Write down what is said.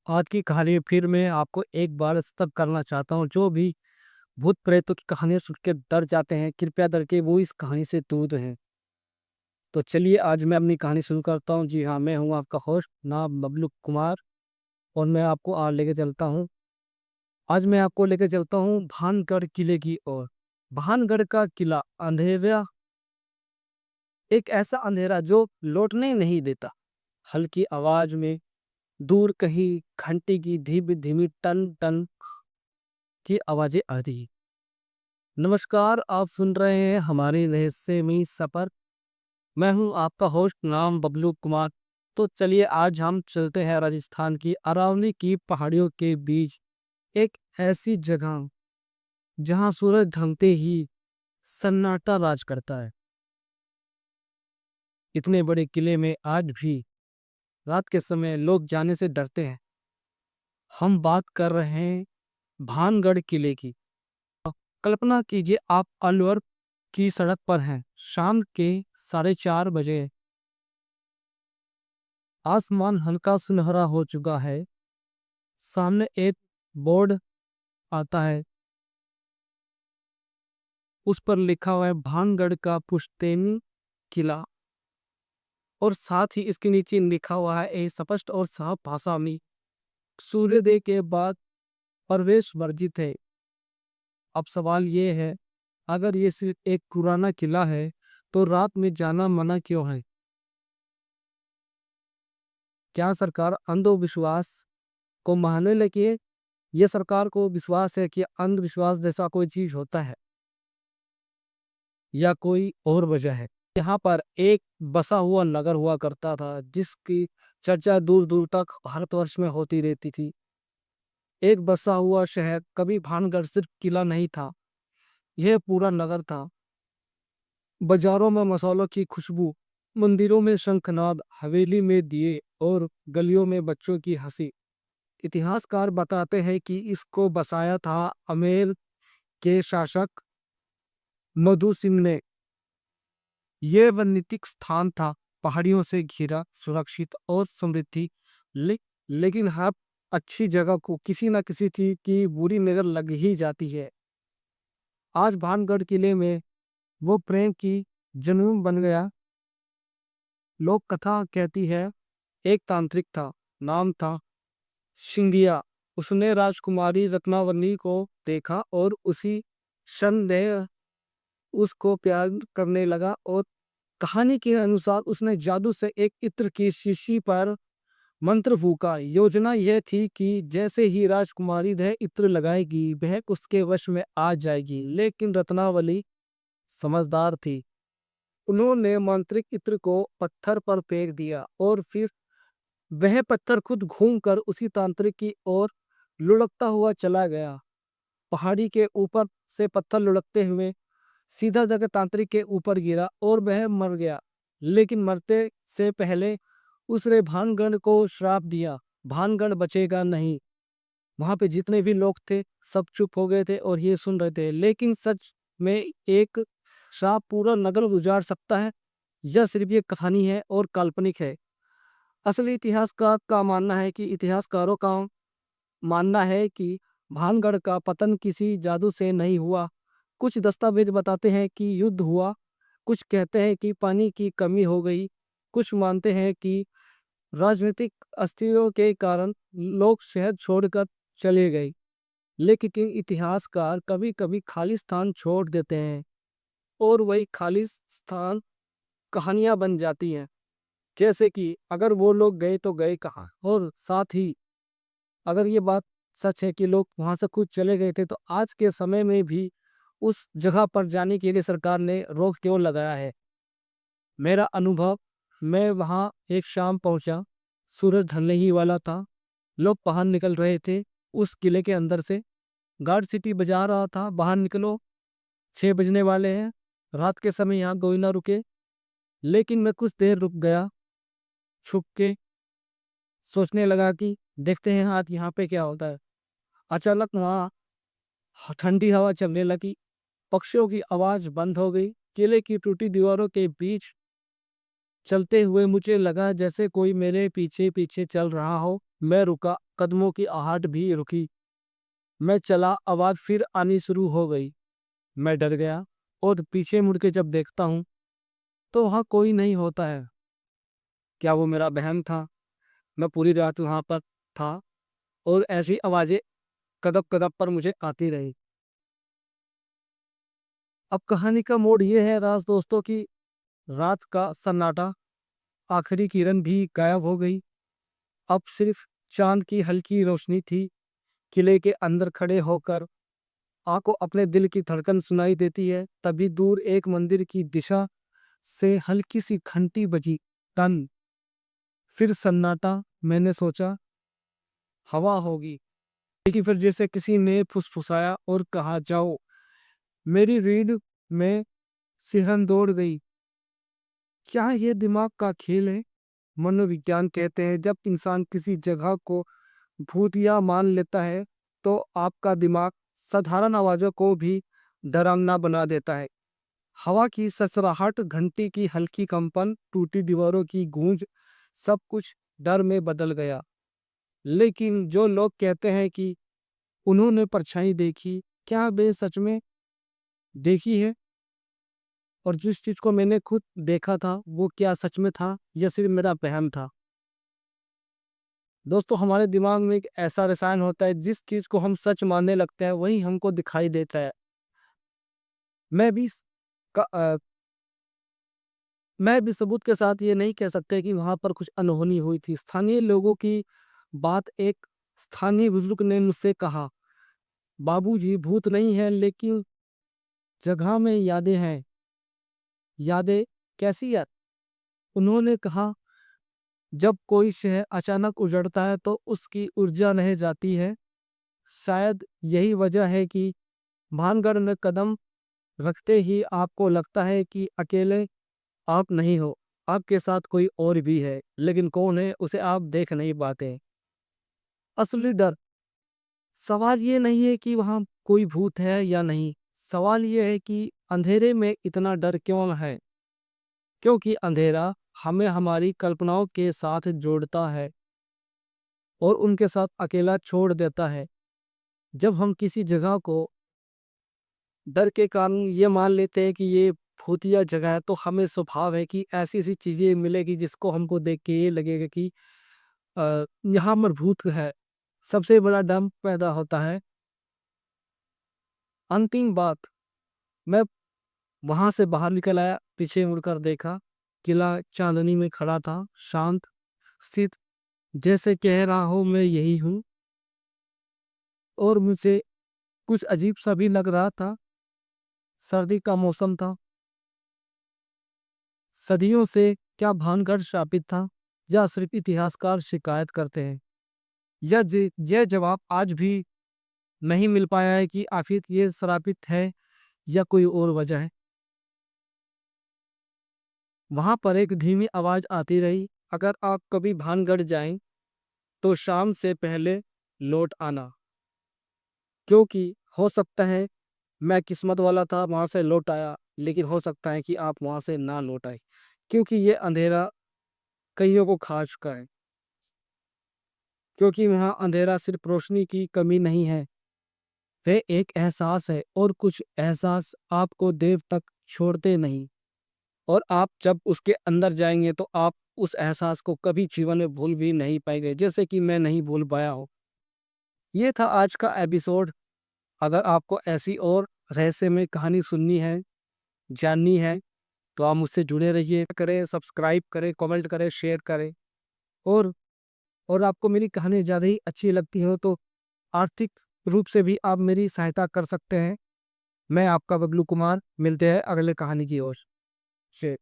आज की कहानी में फिर मैं आपको एक बार सतर्क करना चाहता हूँ। जो भी भूत प्रेतों की कहानियां सुन के डर जाते हैं, कृपया करके वो इस कहानी से दूर रहें। तो चलिए आज मैं अपनी कहानी शुरू करता हूँ। जी हाँ, मैं हूँ आपका होस्ट, नाम बबलू कुमार। और मैं आपको आज लेके चलता हूँ। आज मैं आपको लेके चलता हूँ भानगढ़ किले की ओर। भानगढ़ का किला अंधेरा, एक ऐसा अंधेरा जो लौटने नहीं देता। हल्की आवाज में दूर कहीं घंटी की धीमी धीमी टन टन की आवाजें आ रही। नमस्कार, आप सुन रहे हैं हमारे रहस्यमयी सफर। मैं हूं आपका होस्ट, नाम बबलू कुमार। तो चलिए आज हम चलते हैं राजस्थान की अरावली की पहाड़ियों के बीच, एक ऐसी जगह जहां सूरज ढलते ही सन्नाटा राज करता है। इतने बड़े किले में आज भी रात के समय लोग जाने से डरते हैं। हम बात कर रहे हैं भानगढ़ किले की। कल्पना कीजिए, आप अलवर की सड़क पर हैं। शाम के 4:30 बजे। आसमान हल्का सुनहरा हो चुका है। सामने एक बोर्ड आता है, उस पर लिखा हुआ है भानगढ़ का पुश्तैनी किला। और साथ ही इसके नीचे लिखा हुआ है एक स्पष्ट और साफ भाषा में, सूर्योदय के बाद प्रवेश वर्जित है। अब सवाल ये है, अगर ये सिर्फ एक पुराना किला है तो रात में जाना मना क्यों है? क्या सरकार अंधविश्वास को मानने लगी है? ये सरकार को विश्वास है कि अंधविश्वास जैसा कोई चीज होता है, या कोई और वजह है? यहाँ पर एक बसा हुआ नगर हुआ करता था जिसकी चर्चा दूर दूर तक भारतवर्ष में होती रहती थी। एक बसा हुआ शहर। कभी भानगढ़ सिर्फ किला नहीं था, यह पूरा नगर था। बाजारों में मसालों की खुशबू, मंदिरों में शंखनाद, हवेली में दिए और गलियों में बच्चों की हंसी। इतिहासकार बताते हैं कि इसको बसाया था अमेर के शासक मधु सिंह ने। यह रणनीतिक स्थान था, पहाड़ियों से घिरा, सुरक्षित और समृद्धि। ले, लेकिन हर अच्छी जगह को किसी न किसी चीज की बुरी नजर लग ही जाती है। आज भानगढ़ किले में वो प्रेम की जुनून बन गया। लोक कथा कहती है, एक तांत्रिक था, नाम था सिंधिया। उसने राजकुमारी रत्नावली को देखा और उसी संदेह उसको प्यार करने लगा। और कहानी के अनुसार उसने जादू से एक इत्र की शीशी पर मंत्र फूका। योजना यह थी कि जैसे ही राजकुमारी वह इत्र लगाएगी, वह उसके वश में आ जाएगी। लेकिन रत्नावली समझदार थी। उन्होंने मांत्रिक इत्र को पत्थर पर फेंक दिया और फिर वह पत्थर खुद घूमकर उसी तांत्रिक की ओर लुढ़कता हुआ चला गया। पहाड़ी के ऊपर से पत्थर लुढ़कते हुए सीधा जाकर तांत्रिक के ऊपर गिरा और वह मर गया। लेकिन मरते से पहले उसने भानगढ़ को श्राप दिया, भानगढ़ बचेगा नहीं। वहां पे जितने भी लोग थे सब चुप हो गए थे और ये सुन रहे थे। लेकिन सच में एक श्राप पूरा नगर उजाड़ सकता है? यह सिर्फ एक कहानी है और काल्पनिक है। असली इतिहासकार का मानना है कि इतिहासकारों का मानना है कि भानगढ़ का पतन किसी जादू से नहीं हुआ। कुछ दस्तावेज बताते हैं कि युद्ध हुआ, कुछ कहते हैं कि पानी की कमी हो गई, कुछ मानते हैं कि राजनीतिक अस्थिरता के कारण लोग शहर छोड़कर चले गए। लेकिन इतिहासकार कभी कभी खाली स्थान छोड़ देते हैं और वही खाली स्थान कहानियां बन जाती हैं। जैसे कि अगर वो लोग गए तो गए कहाँ, और साथ ही अगर ये बात सच है कि लोग वहां से खुद चले गए थे, तो आज के समय में भी उस जगह पर जाने के लिए सरकार ने रोक क्यों लगाया है? मेरा अनुभव, मैं वहां एक शाम पहुंचा, सूरज ढलने ही वाला था। लोग बाहर निकल रहे थे उस किले के अंदर से। गार्ड सिटी बजा रहा था, बाहर निकलो, 6 बजने वाले हैं, रात के समय यहाँ कोई ना रुके। लेकिन मैं कुछ देर रुक गया, छुप के सोचने लगा कि देखते हैं आज यहाँ पे क्या होता है। अचानक वहाँ ठंडी हवा चलने लगी, पक्षियों की आवाज बंद हो गई। किले की टूटी दीवारों के बीच चलते हुए मुझे लगा जैसे कोई मेरे पीछे पीछे चल रहा हो। मैं रुका, कदमों की आहट भी रुकी। मैं चला, आवाज फिर आनी शुरू हो गई। मैं डर गया और पीछे मुड़ के जब देखता हूँ तो वहाँ कोई नहीं होता है। क्या वो मेरा वहम था? मैं पूरी रात वहाँ पर था और ऐसी आवाजें कदम कदम पर मुझे आती रही। अब कहानी का मोड़ ये है राज दोस्तों की रात का सन्नाटा, आखिरी किरण भी गायब हो गई। अब सिर्फ चांद की हल्की रोशनी थी। किले के अंदर खड़े होकर आपको अपने दिल की धड़कन सुनाई देती है। तभी दूर एक मंदिर की दिशा से हल्की सी घंटी बजी। तन फिर सन्नाटा। मैंने सोचा हवा होगी, लेकिन फिर जैसे किसी ने फुसफुसाया और कहा जाओ। मेरी रीढ़ में सिहरन दौड़ गई। क्या ये दिमाग का खेल है? मनोविज्ञान कहते हैं जब इंसान किसी जगह को भूतिया मान लेता है तो आपका दिमाग साधारण आवाजों को भी डरावना बना देता है। हवा की ससराहट, घंटी की हल्की कंपन, टूटी दीवारों की गूंज, सब कुछ डर में बदल गया। लेकिन जो लोग कहते हैं कि उन्होंने परछाई देखी, क्या वे सच में देखी है? और जिस चीज को मैंने खुद देखा था वो क्या सच में था या सिर्फ मेरा वहम था? दोस्तों, हमारे दिमाग में एक ऐसा रसायन होता है, जिस चीज को हम सच मानने लगते हैं वही हमको दिखाई देता है। मैं भी स- क- अ, मैं भी सबूत के साथ ये नहीं कह सकते कि वहां पर कुछ अनहोनी हुई थी। स्थानीय लोगों की बात, एक स्थानीय बुजुर्ग ने मुझसे कहा, बाबूजी भूत नहीं है लेकिन जगह में यादें हैं। यादें? कैसी याद? उन्होंने कहा, जब कोई शहर अचानक उजड़ता है तो उसकी ऊर्जा रह जाती है। शायद यही वजह है कि भानगढ़ में कदम रखते ही आपको लगता है कि अकेले आप नहीं हो, आपके साथ कोई और भी है, लेकिन कौन है उसे आप देख नहीं पाते। असली डर, सवाल ये नहीं है कि वहां कोई भूत है या नहीं। सवाल ये है कि अंधेरे में इतना डर क्यों है? क्योंकि अंधेरा हमें हमारी कल्पनाओं के साथ जोड़ता है और उनके साथ अकेला छोड़ देता है। जब हम किसी जगह को डर के कारण ये मान लेते हैं कि ये भूतिया जगह है, तो हमें स्वभाव है कि ऐसी ऐसी चीजें मिलेगी जिसको हमको देख के ये लगेगा कि यहाँ पर भूत है। सबसे बड़ा डर पैदा होता है। अंतिम बात, मैं वहां से बाहर निकल आया, पीछे मुड़कर देखा। किला चांदनी में खड़ा था, शांत, स्थित, जैसे कह रहा हो मैं यही हूँ। और मुझे कुछ अजीब सा भी लग रहा था। सर्दी का मौसम था। सदियों से क्या भानगढ़ शापित था या सिर्फ इतिहासकार शिकायत करते हैं? यह जवाब आज भी नहीं मिल पाया है कि आखिर ये श्रापित है या कोई और वजह है। वहां पर एक धीमी आवाज आती रही, अगर आप कभी भानगढ़ जाएं तो शाम से पहले लौट आना, क्योंकि हो सकता है मैं किस्मत वाला था, वहां से लौट आया, लेकिन हो सकता है कि आप वहां से ना लौट आए, क्योंकि ये अंधेरा कईयों को खा चुका है। क्योंकि वहाँ अंधेरा सिर्फ रोशनी की कमी नहीं है, वह एक एहसास है, और कुछ एहसास आपको देर तक छोड़ते नहीं। और आप जब उसके अंदर जाएंगे तो आप उस एहसास को कभी जीवन में भूल भी नहीं पाएंगे, जैसे कि मैं नहीं भूल पाया हूँ। ये था आज का एपिसोड। अगर आपको ऐसी और रहस्यमय कहानी सुननी है, जाननी है, तो आप मुझसे जुड़े रहिए। करें, सब्सक्राइब करें, कमेंट करें, शेयर करें। और और आपको मेरी कहानी ज़्यादा ही अच्छी लगती हो तो आर्थिक रूप से भी आप मेरी सहायता कर सकते हैं। मैं आपका बबलू कुमार, मिलते हैं अगले कहानी की ओर से।